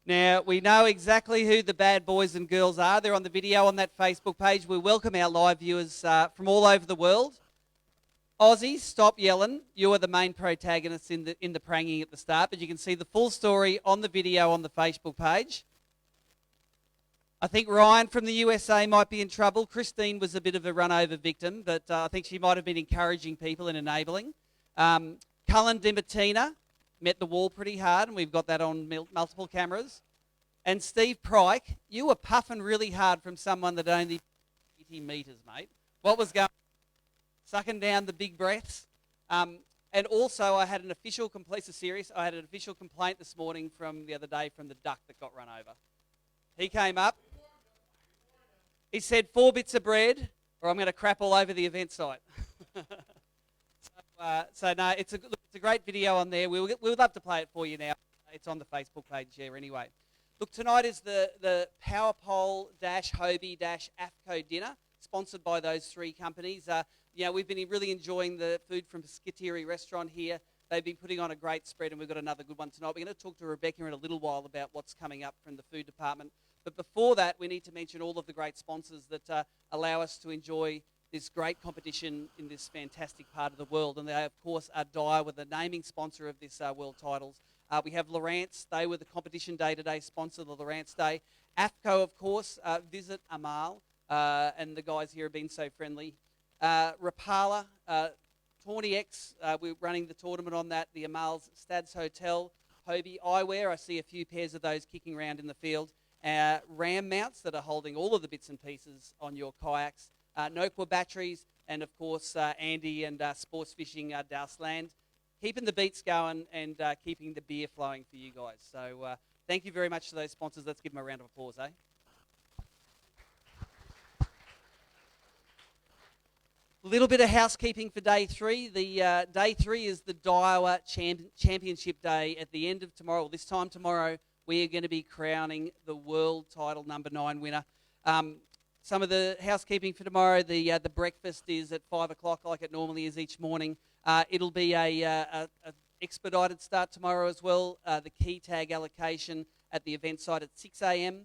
Now, we know exactly who the bad boys and girls are. They're on the video on that Facebook page. We welcome our live viewers from all over the world. Aussie, stop yelling. You are the main protagonists in the pranging at the start, but you can see the full story on the video on the Facebook page. I think Ryan from the USA might be in trouble. Christine was a bit of a run-over victim, but I think she might have been encouraging people and enabling. Cullen DiMartina met the wall pretty hard, and we've got that on multiple cameras. And Steve Pryke, you were puffing really hard from someone that only 80 metres, mate. What was going on? Sucking down the big breaths. And also, I had an official complaint, serious, I had an official complaint this morning from the other day from the duck that got run over. He came up. He said, 4 bits of bread, or I'm going to crap all over the event site. So no, it's a great video on there. We would love to play it for you now. It's on the Facebook page there anyway. Look, tonight is the Power Pole Hobie AFCO dinner, sponsored by those 3 companies. We've been really enjoying the food from Skittery restaurant here. They've been putting on a great spread, and we've got another good one tonight. We're going to talk to Rebecca in a little while about what's coming up from the food department. But before that, we need to mention all of the great sponsors that allow us to enjoy this great competition in this fantastic part of the world. And they, of course, are Dyer, with the naming sponsor of this World Titles. We have Lowrance. They were the competition day-to-day sponsor of the Lowrance Day. AFCO, of course, visit Amal, and the guys here have been so friendly. Rapala, Tawny X, we're running the tournament on that. The Amal's Stads Hotel, Hobie Eyewear, I see a few pairs of those kicking around in the field. Ram mounts that are holding all of the bits and pieces on your kayaks. Noqua batteries, and of course Andy and Sports Fishing Dalsland, keeping the beats going and keeping the beer flowing for you guys. So thank you very much to those sponsors. Let's give them a round of applause, eh? A little bit of housekeeping for day 3. The day 3 is the Daiwa Championship Day. At the end of tomorrow, this time tomorrow, we are going to be crowning the world title number 9 winner. Some of the housekeeping for tomorrow, the breakfast is at 5 o'clock like it normally is each morning. It'll be a expedited start tomorrow as well. The key tag allocation at the event site at 6 a.m.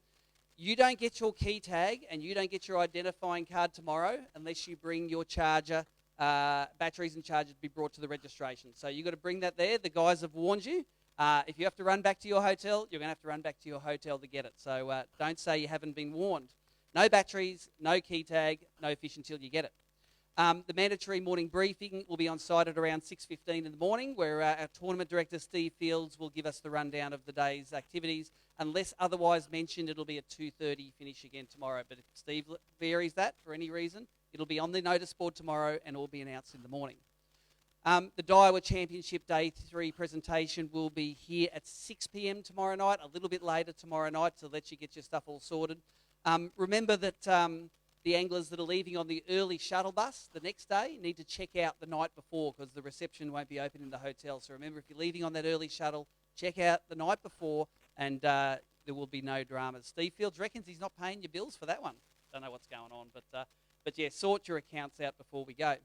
You don't get your key tag and you don't get your identifying card tomorrow unless you bring your charger, batteries and charger to be brought to the registration. So you've got to bring that there. The guys have warned you. If you have to run back to your hotel, you're going to have to run back to your hotel to get it. So don't say you haven't been warned. No batteries, no key tag, no fish until you get it. The mandatory morning briefing will be on site at around 6:15 in the morning, where our tournament director, Steve Fields, will give us the rundown of the day's activities. Unless otherwise mentioned, it'll be a 2:30 finish again tomorrow. But if Steve varies that for any reason, it'll be on the notice board tomorrow and will be announced in the morning. The Daiwa Championship Day 3 presentation will be here at 6 p.m. tomorrow night, a little bit later tomorrow night to let you get your stuff all sorted. Remember that the anglers that are leaving on the early shuttle bus the next day need to check out the night before, because the reception won't be open in the hotel. So remember, if you're leaving on that early shuttle, check out the night before, and there will be no dramas. Steve Fields reckons he's not paying your bills for that one. Don't know what's going on, but yeah, sort your accounts out before we go.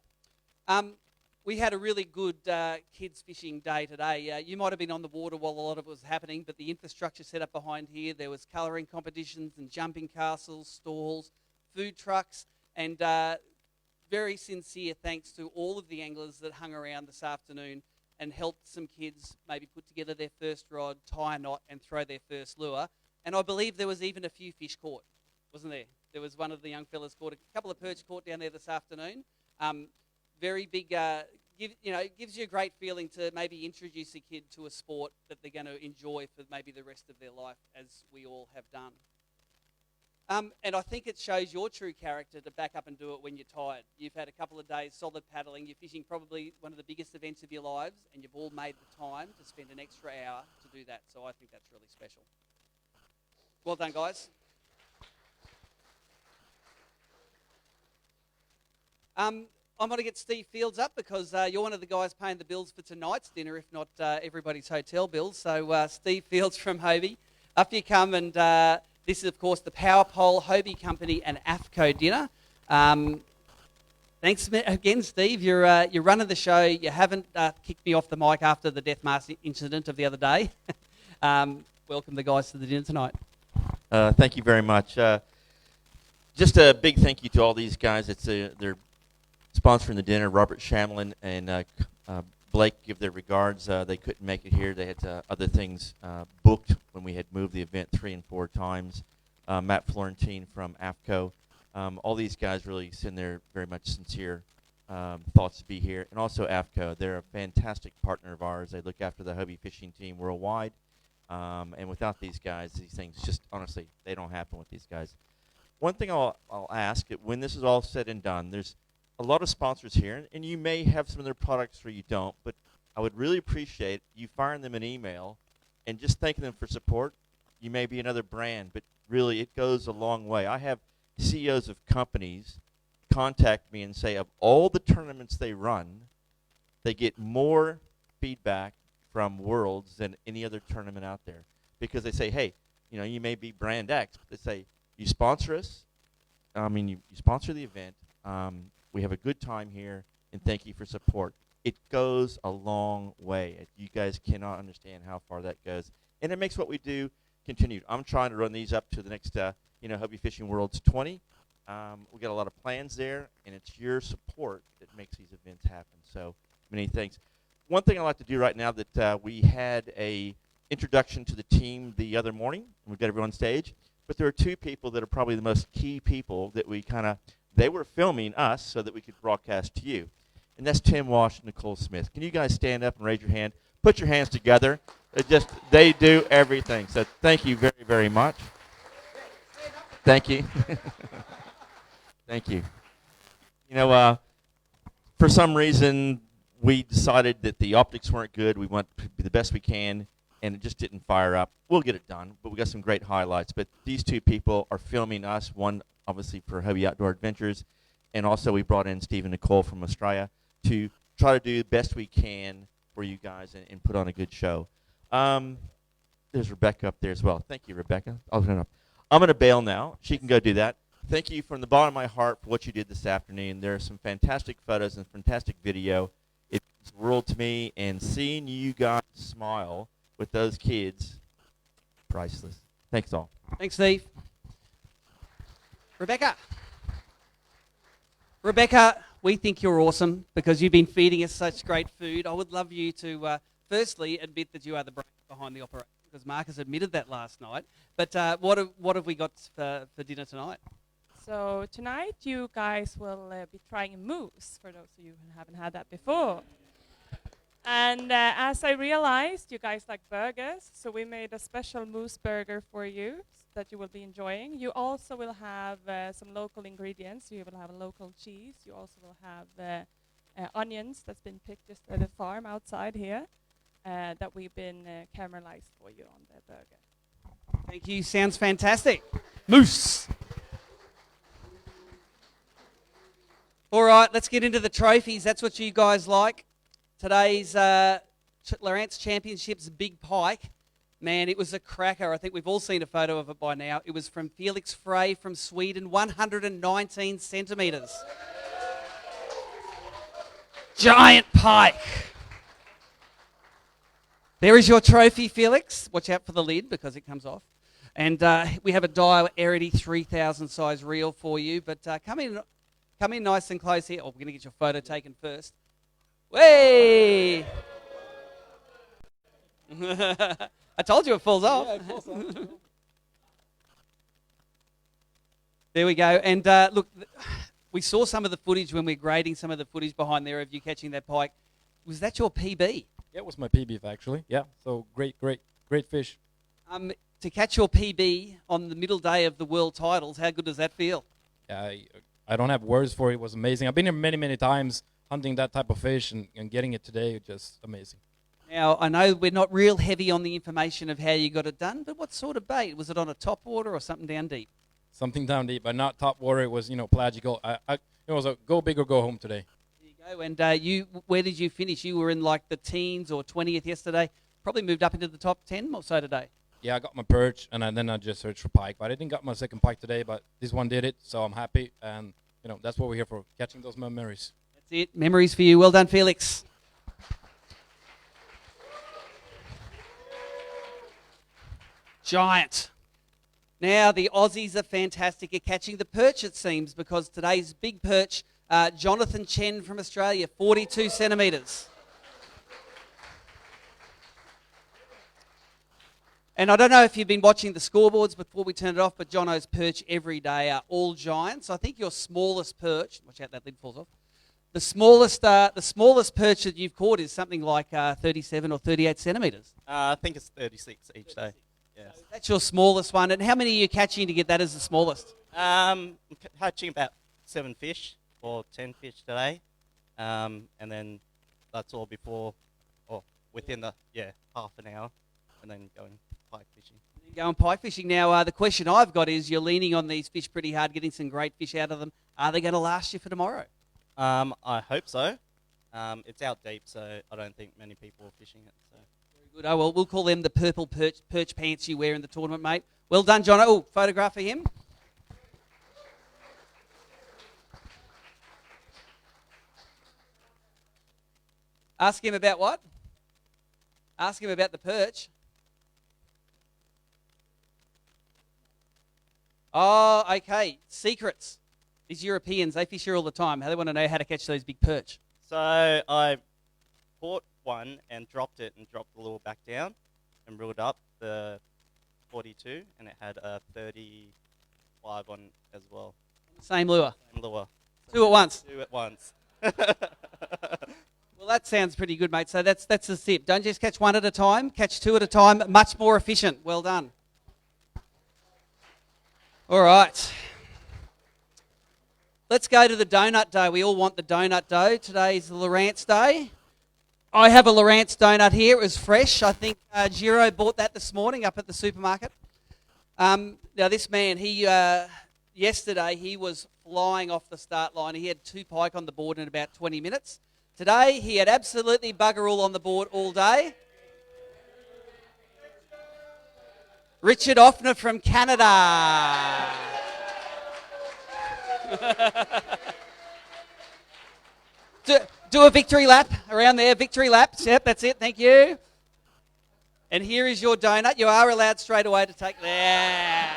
We had a really good kids fishing day today. You might have been on the water while a lot of it was happening, but the infrastructure set up behind here, there was colouring competitions and jumping castles, stalls, food trucks, and very sincere thanks to all of the anglers that hung around this afternoon and helped some kids maybe put together their first rod, tie a knot, and throw their first lure. And I believe there was even a few fish caught, wasn't there? There was one of the young fellas caught, a couple of perch caught down there this afternoon. Very big, gives you a great feeling to maybe introduce a kid to a sport that they're going to enjoy for maybe the rest of their life, as we all have done. And I think it shows your true character to back up and do it when you're tired. You've had a couple of days solid paddling, you're fishing probably one of the biggest events of your lives, and you've all made the time to spend an extra hour to do that. So I think that's really special. Well done, guys. I'm going to get Steve Fields up because you're one of the guys paying the bills for tonight's dinner, if not everybody's hotel bills. So Steve Fields from Hobie, up you come, and this is, of course, the Power Pole Hobie Company and AFCO dinner. Thanks again, Steve. You're running the show. You haven't kicked me off the mic after the death mask incident of the other day. welcome the guys to the dinner tonight. Thank you very much. Just a big thank you to all these guys. They're sponsoring the dinner. Robert Shamlin and Blake give their regards. They couldn't make it here. They had other things booked when we had moved the event 3 and 4 times. Matt Florentine from AFCO. All these guys really send their very much sincere thoughts to be here. And also AFCO. They're a fantastic partner of ours. They look after the Hobie fishing team worldwide. And without these guys, these things just, honestly, they don't happen with these guys. One thing I'll ask, when this is all said and done, there's a lot of sponsors here, and you may have some of their products or you don't, but I would really appreciate you firing them an email and just thanking them for support. You may be another brand, but really it goes a long way. I have CEOs of companies contact me and say of all the tournaments they run, they get more feedback from Worlds than any other tournament out there, because they say, hey, you may be brand X, but they say, you sponsor us, you sponsor the event, we have a good time here, and thank you for support. It goes a long way. You guys cannot understand how far that goes, and it makes what we do continued. I'm trying to run these up to the next, Hobie Fishing Worlds 20. We got a lot of plans there, and it's your support that makes these events happen. So many thanks. One thing I'd like to do right now that we had a introduction to the team the other morning. We've got everyone on stage. But there are 2 people that are probably the most key people that they were filming us so that we could broadcast to you. And that's Tim Walsh and Nicole Smith. Can you guys stand up and raise your hand? Put your hands together. They do everything. So thank you very, very much. Thank you. Thank you. For some reason, we decided that the optics weren't good. We want to be the best we can, and it just didn't fire up. We'll get it done, but we got some great highlights. But these 2 people are filming us, one obviously for Hobie Outdoor Adventures, and also we brought in Steve and Nicole from Australia to try to do the best we can for you guys and put on a good show. There's Rebecca up there as well. Thank you, Rebecca. I'll turn it up. I'm going to bail now. She can go do that. Thank you from the bottom of my heart for what you did this afternoon. There are some fantastic photos and fantastic video. It means the world to me, and seeing you guys smile with those kids, priceless. Thanks all. Thanks, Steve. Rebecca, we think you're awesome because you've been feeding us such great food. I would love you to firstly admit that you are the brain behind the operation, because Marcus admitted that last night. But what have we got for dinner tonight? So tonight you guys will be trying a mousse, for those of you who haven't had that before. And as I realized, you guys like burgers, so we made a special mousse burger for you that you will be enjoying. You also will have some local ingredients. You will have a local cheese. You also will have onions that's been picked just at the farm outside here that we've been caramelized for you on the burger. Thank you. Sounds fantastic. Mousse. All right, let's get into the trophies. That's what you guys like. Today's Lowrance Championships Big Pike. Man, it was a cracker. I think we've all seen a photo of it by now. It was from Felix Frey from Sweden, 119 centimetres. Giant pike. There is your trophy, Felix. Watch out for the lid because it comes off. And we have a Daiwa Arity 3000 size reel for you. But come in nice and close here. Oh, we're going to get your photo taken first. Way! I told you it falls off. Yeah, it falls off. There we go. And look, we saw some of the footage when we were grading some of the footage behind there of you catching that pike. Was that your PB? Yeah, it was my PB actually. Yeah, so great fish. To catch your PB on the middle day of the world titles, how good does that feel? I don't have words for it. It was amazing. I've been here many times hunting that type of fish, and getting it today, just amazing. Now, I know we're not real heavy on the information of how you got it done, but what sort of bait? Was it on a top water or something down deep? Something down deep, but not top water. It was, pelagical. It was a go big or go home today. There you go. And where did you finish? You were in like the teens or 20th yesterday. Probably moved up into the top 10 or so today. Yeah, I got my perch, and then I just searched for pike. But I didn't got my second pike today, but this one did it, so I'm happy. And, that's what we're here for, catching those memories. That's it. Memories for you. Well done, Felix. Giant. Now, the Aussies are fantastic at catching the perch, it seems, because today's big perch, Jonathan Chen from Australia, 42 centimetres. And I don't know if you've been watching the scoreboards before we turn it off, but Jono's perch every day are all giants. I think your smallest perch, watch out that lid falls off, the smallest perch that you've caught is something like 37 or 38 centimetres. I think it's 36 each day. Yes. So that's your smallest one. And how many are you catching to get that as the smallest? I'm catching about 7 fish or 10 fish today. And then that's all before, or within the, half an hour. And then going pike fishing. Going pike fishing. Now, the question I've got is you're leaning on these fish pretty hard, getting some great fish out of them. Are they going to last you for tomorrow? I hope so. It's out deep, so I don't think many people are fishing it. So. Very good. Oh, well, we'll call them the purple perch pants you wear in the tournament, mate. Well done, John. Oh, photograph for him. Ask him about what? Ask him about the perch. Oh, okay. Secrets. These Europeans, they fish here all the time. They want to know how to catch those big perch. So I caught one and dropped it and dropped the lure back down and reeled up the 42 and it had a 35 on as well. Same lure. Same lure. Two at once. Two at once. Well, that sounds pretty good, mate. So that's the tip. Don't just catch one at a time. Catch two at a time. Much more efficient. Well done. All right. Let's go to the donut dough. We all want the donut dough. Today's the Lowrance day. I have a Lowrance donut here. It was fresh. I think Giro bought that this morning up at the supermarket. Now, this man, yesterday he was flying off the start line. He had 2 pike on the board in about 20 minutes. Today, he had absolutely bugger all on the board all day. Richard Offner from Canada. Do a victory lap around there. Victory laps. Yep, that's it. Thank you. And here is your donut. You are allowed straight away to take there.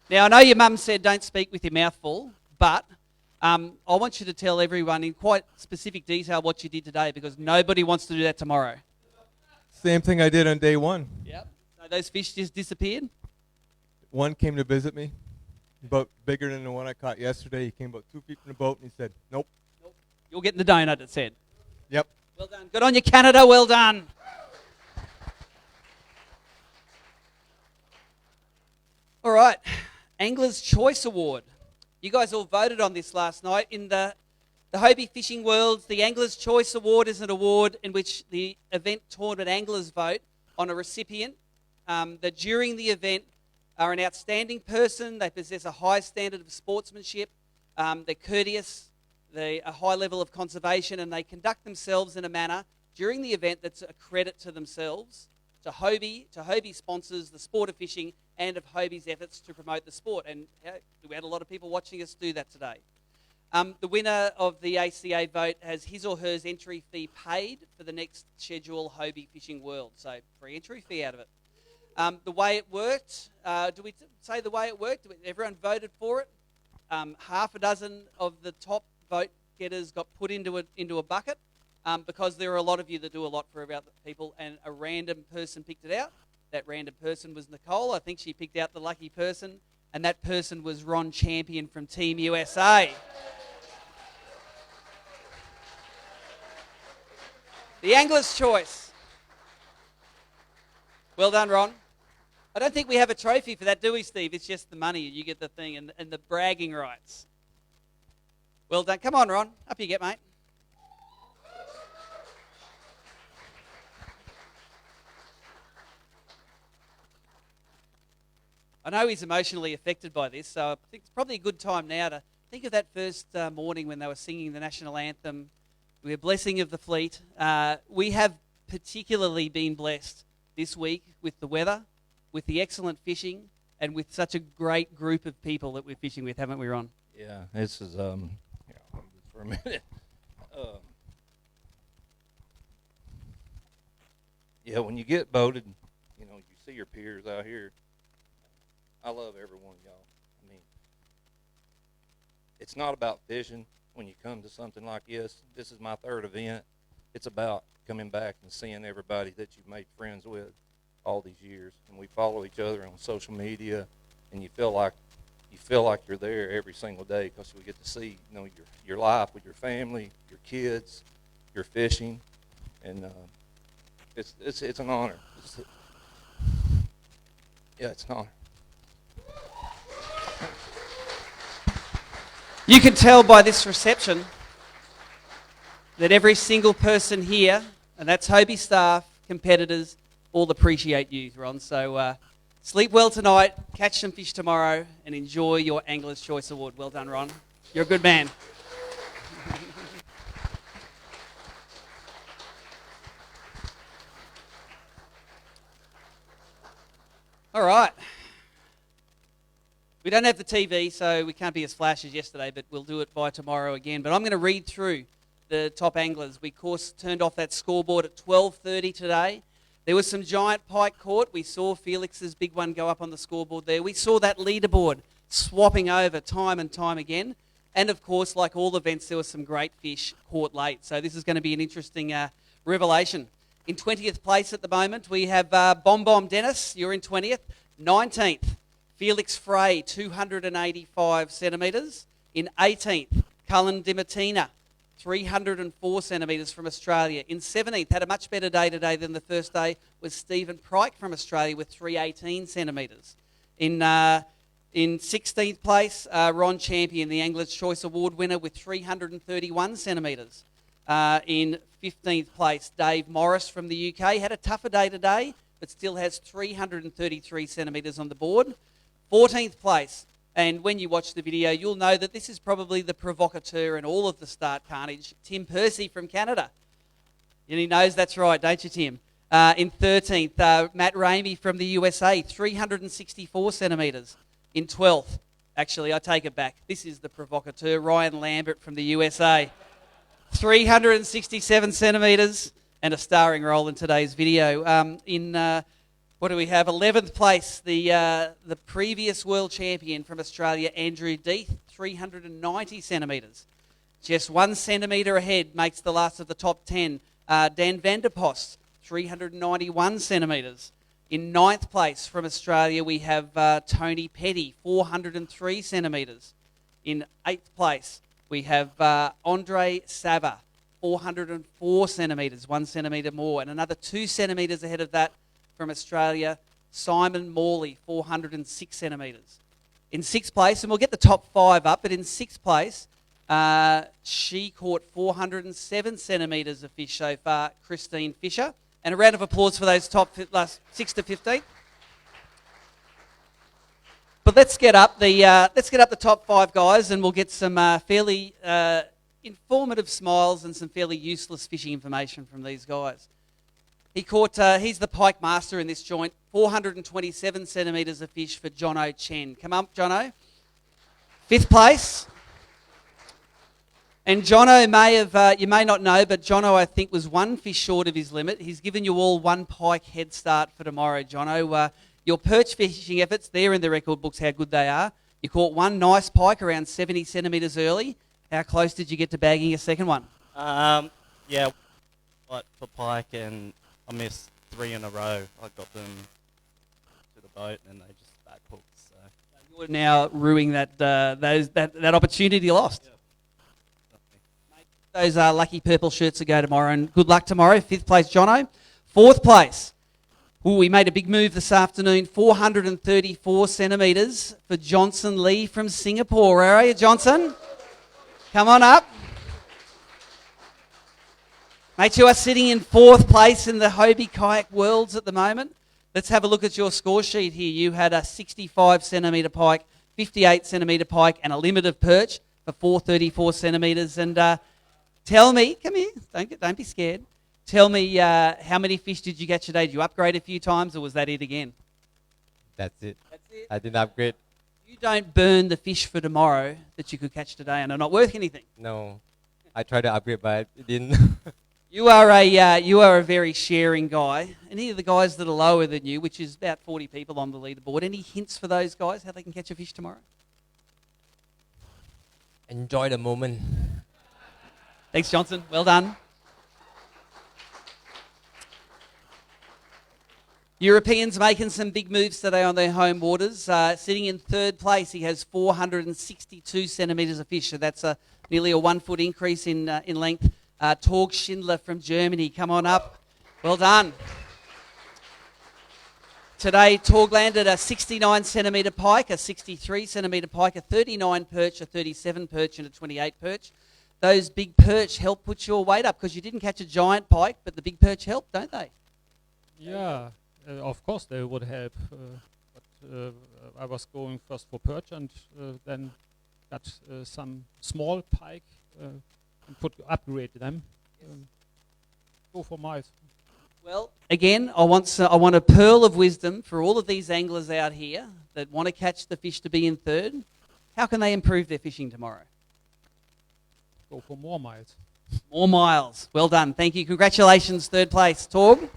Now, I know your mum said don't speak with your mouth full, but I want you to tell everyone in quite specific detail what you did today because nobody wants to do that tomorrow. Same thing I did on day one. Yep. So those fish just disappeared? One came to visit me, about bigger than the one I caught yesterday. He came about 2 feet from the boat and he said, nope. You're getting the donut, it said. Yep. Well done. Good on you, Canada. Well done. All right. Angler's Choice Award. You guys all voted on this last night. In the Hobie Fishing Worlds, the Angler's Choice Award is an award in which the event tournament anglers vote on a recipient that during the event are an outstanding person, they possess a high standard of sportsmanship, they're courteous, a high level of conservation, and they conduct themselves in a manner during the event that's a credit to themselves, to Hobie sponsors the sport of fishing and of Hobie's efforts to promote the sport. And we had a lot of people watching us do that today. The winner of the ACA vote has his or her entry fee paid for the next schedule Hobie Fishing World. So free entry fee out of it. The way it worked, do we say the way it worked? Everyone voted for it. Half a dozen of the top vote getters got put into a bucket because there are a lot of you that do a lot for other people, and a random person picked it out. That random person was Nicole. I think she picked out the lucky person, and that person was Ron Champion from Team USA. The Angler's Choice. Well done, Ron. I don't think we have a trophy for that, do we, Steve? It's just the money. You get the thing and the bragging rights. Well done. Come on, Ron. Up you get, mate. I know he's emotionally affected by this, so I think it's probably a good time now to think of that first morning when they were singing the national anthem. We're blessing of the fleet. We have particularly been blessed this week with the weather, with the excellent fishing, and with such a great group of people that we're fishing with, haven't we, Ron? Yeah, this is hold on for a minute. Yeah, when you get boated, you know, you see your peers out here. I love every one of y'all. I mean, it's not about fishing when you come to something like this. This is my third event. It's about coming back and seeing everybody that you've made friends with all these years. And we follow each other on social media, and you feel like you're there every single day because we get to see, you know, your life with your family, your kids, your fishing, and it's an honor. It's an honor. You can tell by this reception that every single person here, and that's Hobie staff, competitors, all appreciate you, Ron. So sleep well tonight, catch some fish tomorrow, and enjoy your Angler's Choice Award. Well done, Ron. You're a good man. All right. We don't have the TV, so we can't be as flash as yesterday, but we'll do it by tomorrow again. But I'm going to read through the top anglers. We, of course, turned off that scoreboard at 12:30 today. There was some giant pike caught. We saw Felix's big one go up on the scoreboard there. We saw that leaderboard swapping over time and time again. And, of course, like all events, there were some great fish caught late. So this is going to be an interesting revelation. In 20th place at the moment, we have Bom Bom Dennis. You're in 20th. 19th, Felix Frey, 285 centimetres. In 18th, Cullen Dimatina, 304 centimetres from Australia. In 17th, had a much better day today than the first day, was Stephen Pryke from Australia with 318 centimetres. In 16th place, Ron Champion, the Angler's Choice Award winner with 331 centimetres. In 15th place, Dave Morris from the UK, had a tougher day today, but still has 333 centimetres on the board. 14th place, and when you watch the video, you'll know that this is probably the provocateur in all of the start carnage, Tim Percy from Canada. And he knows that's right, don't you, Tim? In 13th, Matt Ramey from the USA, 364 centimetres. In 12th, actually, I take it back, this is the provocateur, Ryan Lambert from the USA. 367 centimetres and a starring role in today's video. What do we have? 11th place, the previous world champion from Australia, Andrew Deeth, 390 centimetres. Just 1 centimetre ahead makes the last of the top 10. Dan Vanderpost, 391 centimetres. In 9th place from Australia, we have Tony Petty, 403 centimetres. In 8th place, we have Andre Sava, 404 centimetres, 1 centimetre more. And another 2 centimetres ahead of that from Australia, Simon Morley, 406 centimetres. In 6th place, and we'll get the top 5 up, but in 6th place, she caught 407 centimetres of fish so far, Christine Fisher. And a round of applause for those top last 6 to 15. But let's get up the top 5 guys, and we'll get some fairly informative smiles and some fairly useless fishing information from these guys. He's the pike master in this joint. 427 centimetres of fish for Jono Chen. Come up, Jono. 5th place. And Jono you may not know, but Jono, I think, was 1 fish short of his limit. He's given you all 1 pike head start for tomorrow, Jono. Your perch fishing efforts, they're in the record books how good they are. You caught 1 nice pike around 70 centimetres early. How close did you get to bagging a second one? Yeah, like for pike, and I missed 3 in a row. I got them to the boat, and they just back hooked. So you're now ruining that opportunity lost. Yeah. Those lucky purple shirts to go tomorrow, and good luck tomorrow. 5th place, Jono. 4th place. Ooh, we made a big move this afternoon. 434 centimetres for Johnson Lee from Singapore. Where are you, Johnson? Come on up. Mate, you are sitting in 4th place in the Hobie Kayak Worlds at the moment. Let's have a look at your score sheet here. You had a 65 centimetre pike, 58 centimetre pike, and a limit of perch for 434 centimetres. And tell me, come here, don't be scared. Tell me, how many fish did you catch today? Did you upgrade a few times, or was that it again? That's it. That's it? I didn't upgrade. You don't burn the fish for tomorrow that you could catch today and are not worth anything. No. I tried to upgrade, but it didn't. You are a very sharing guy. Any of the guys that are lower than you, which is about 40 people on the leaderboard, any hints for those guys how they can catch a fish tomorrow? Enjoy the moment. Thanks, Johnson. Well done. Europeans making some big moves today on their home waters. Sitting in third place, he has 462 centimetres of fish, so that's nearly a 1 foot increase in length. Torg Schindler from Germany, come on up. Well done. Today, Torg landed a 69 centimetre pike, a 63 centimetre pike, a 39 perch, a 37 perch, and a 28 perch. Those big perch help put your weight up because you didn't catch a giant pike, but the big perch help, don't they? Yeah, of course they would help. But I was going first for perch and then got some small pike and upgrade them. Go for mice. Well, again, I want a pearl of wisdom for all of these anglers out here that want to catch the fish to be in third. How can they improve their fishing tomorrow? Go for more miles. More miles. Well done. Thank you. Congratulations, third place. Torg?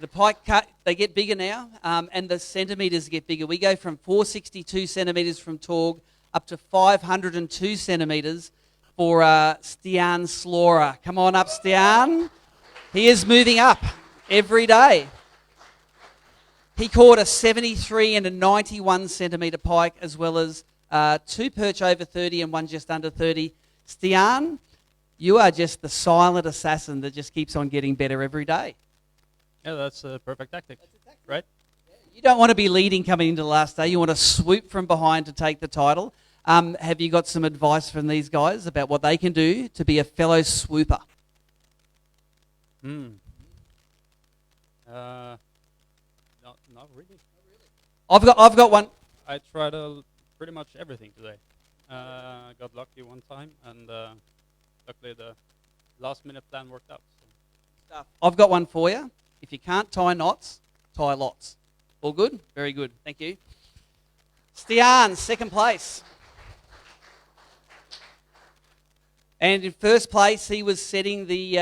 The pike cut, they get bigger now, and the centimetres get bigger. We go from 462 centimetres from Torg up to 502 centimetres for Stian Slora. Come on up, Stian. He is moving up every day. He caught a 73 and a 91 centimetre pike, as well as 2 perch over 30 and 1 just under 30. Stian, you are just the silent assassin that just keeps on getting better every day. Yeah, that's a perfect tactic, right? You don't want to be leading coming into the last day. You want to swoop from behind to take the title. Have you got some advice from these guys about what they can do to be a fellow swooper? Not really. I've got one. I tried pretty much everything today. Got lucky one time, and luckily the last minute plan worked out. So. I've got one for you. If you can't tie knots, tie lots. All good? Very good. Thank you. Stian, second place. And in first place, he was setting the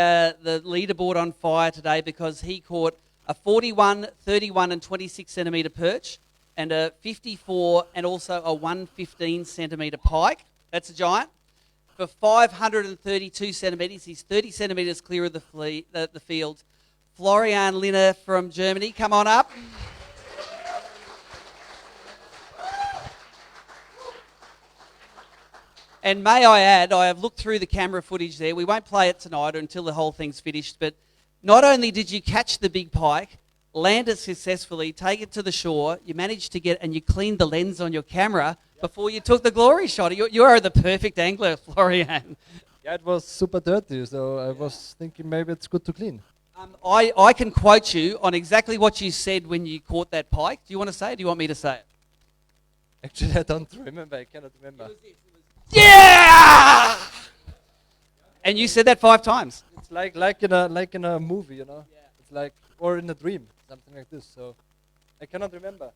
leaderboard on fire today because he caught a 41, 31 and 26 centimetre perch and a 54 and also a 115 centimetre pike. That's a giant. For 532 centimetres, he's 30 centimetres clear of the field. Florian Linner from Germany, come on up. And may I add, I have looked through the camera footage there. We won't play it tonight until the whole thing's finished, but not only did you catch the big pike, land it successfully, take it to the shore, you managed to get, and you cleaned the lens on your camera before you took the glory shot. You are the perfect angler, Florian. Yeah, it was super dirty, so I was thinking maybe it's good to clean. I can quote you on exactly what you said when you caught that pike. Do you want to say it? Do you want me to say it? Actually, I don't remember. I cannot remember. Yeah! And you said that 5 times. It's like in a movie, you know. Yeah. It's like, or in a dream, something like this. So I cannot remember.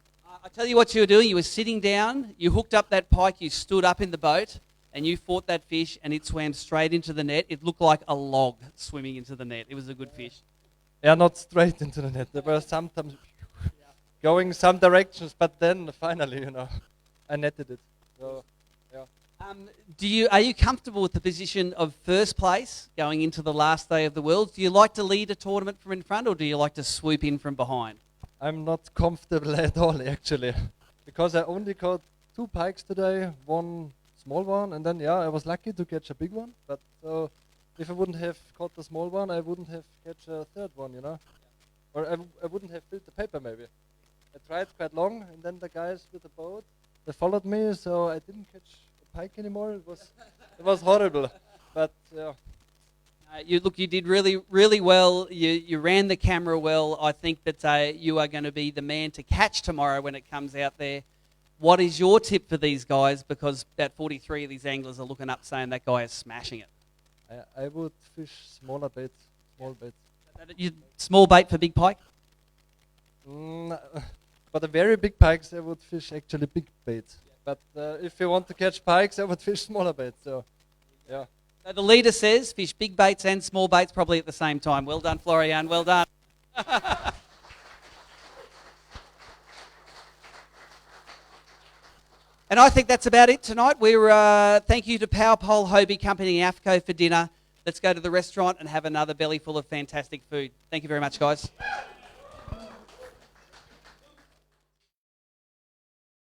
I tell you what you were doing. You were sitting down. You hooked up that pike. You stood up in the boat, and you fought that fish, and it swam straight into the net. It looked like a log swimming into the net. It was a good fish. Yeah, not straight into the net. There were sometimes going some directions, but then finally, you know, I netted it. So, yeah. Are you comfortable with the position of first place going into the last day of the world? Do you like to lead a tournament from in front, or do you like to swoop in from behind? I'm not comfortable at all, actually, because I only caught 2 pikes today, one small one, and then I was lucky to catch a big one. But if I wouldn't have caught the small one, I wouldn't have catch a third one, you know, or I wouldn't have built the paper maybe. I tried quite long, and then the guys with the boat, they followed me, so I didn't catch a pike anymore. It was horrible, but yeah. You did really, really well. You ran the camera well. I think that you are going to be the man to catch tomorrow when it comes out there. What is your tip for these guys? Because about 43 of these anglers are looking up saying that guy is smashing it. I would fish smaller baits, small baits. Small bait for big pike? For the very big pikes, I would fish actually big baits. But if you want to catch pikes, I would fish smaller baits. So Yeah. So the leader says fish big baits and small baits probably at the same time. Well done, Florian. Well done. And I think that's about it tonight. We're thank you to Powerpole, Hobie Company, AFCO for dinner. Let's go to the restaurant and have another belly full of fantastic food. Thank you very much, guys.